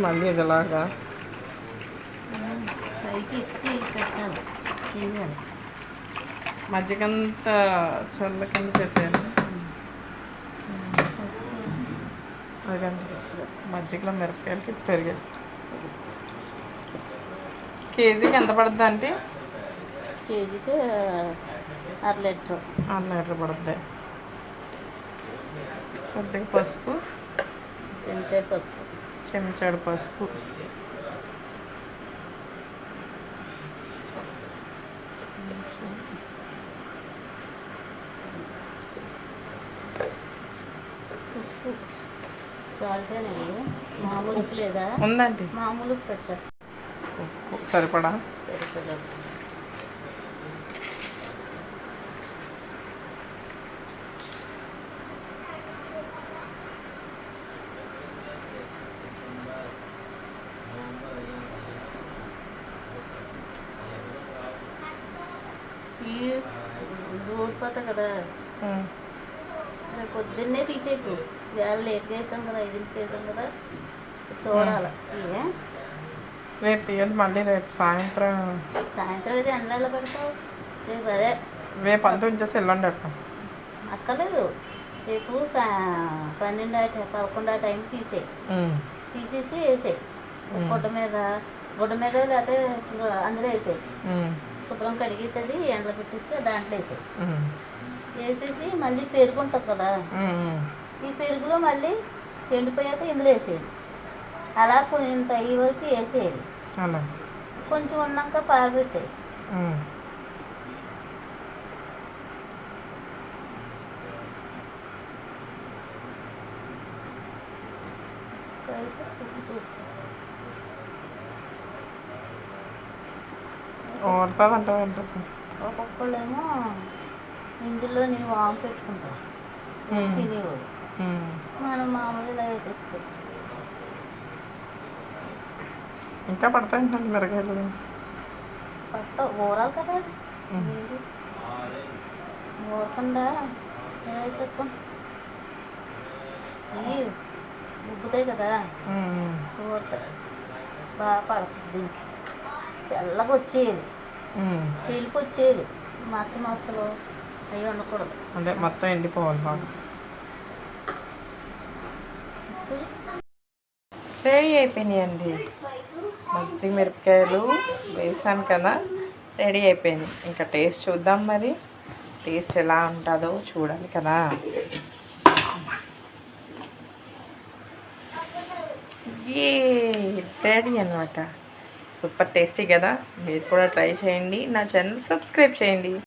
మళ్ళీ ఇదిలాగా పైకి ఎక్కి పెట్టాలి వేయాలి. మజ్జిగంతా చల్ల కింద చేసేయాలి. అదండి మజ్జిగలో మిరపకాయలకి పెరిగేసి. కేజీకి ఎంత పడుద్ది అంటే? కేజీకి 1/2 లీటర్. 1/2 లీటర్ పడుద్ది. కొద్దిగా పసుపు, చెంచాడు పసుపు, సాల్ట్ మామూలు ఉప్పు లేదా? ఉందండి. మామూలు ఉప్పు పెట్టాలి. ఉప్పు సరిపడా. ఊరిపోతా కదా, రేపు పొద్దున్నే తీసేకు. వేళ లేట్గా వేసాం కదా, 5ంటికి వేసాం కదా, చూడాలి. రేపు తీయదు, మళ్ళీ రేపు సాయంత్రం అయితే ఎండలో పెడతావు. రేపు అదే రేపు అంతా ఉంచేసి వెళ్ళండి. అక్కర్లేదు, రేపు 12, 11 ఆ టైంకి తీసేసి వేసేయి. గుడ్డ మీద లేకపోతే అందులో వేసేయి. శుభ్రం కడిగేసేది ఎండలో పెట్టేస్తే దాంట్లో వేసేసి మళ్ళీ పెరుగు ఉంటుంది కదా, ఈ పెరుగులో మళ్ళీ ఎండిపోయాక ఇందులో వేసేయాలి. అలా కొంత అయ్యే వరకు వేసేయాలి. కొంచెం ఉన్నాక పారవేసేయి. చూసుకోవచ్చు. ఒక్కొక్కళ్ళేమో ఇందులో నేను వాము పెట్టుకుంటాను తినేవాడు. మనం మామూలుగా ఇలా వేసేసుకోవచ్చు. ఇంకా పడతాయండి మిరకాయలు. ఊరాలి కదా, మీరు ఊరకుండా వేసేస్తాం. ఇవి ఉబ్బుతాయి కదా, ఊరుతాయి. బాగా పడుతుంది. దీనికి తెల్లగా వచ్చేయాలి, తెలిపి వచ్చేయాలి. మచ్చలు అవి ఉండకూడదు. అదే మొత్తం ఎండిపోవాలి బాగా. రెడీ అయిపోయినాయండి. మజ్జిగ మిరపకాయలు వేసాను కదా, రెడీ అయిపోయింది. ఇంకా టేస్ట్ చూద్దాం. మరి టేస్ట్ ఎలా ఉంటుందో చూడాలి కదా. రెడీ అనమాట. సూపర్ టేస్టీ కదా. మీరు కూడా ట్రై చేయండి. నా ఛానల్ సబ్స్క్రైబ్ చేయండి.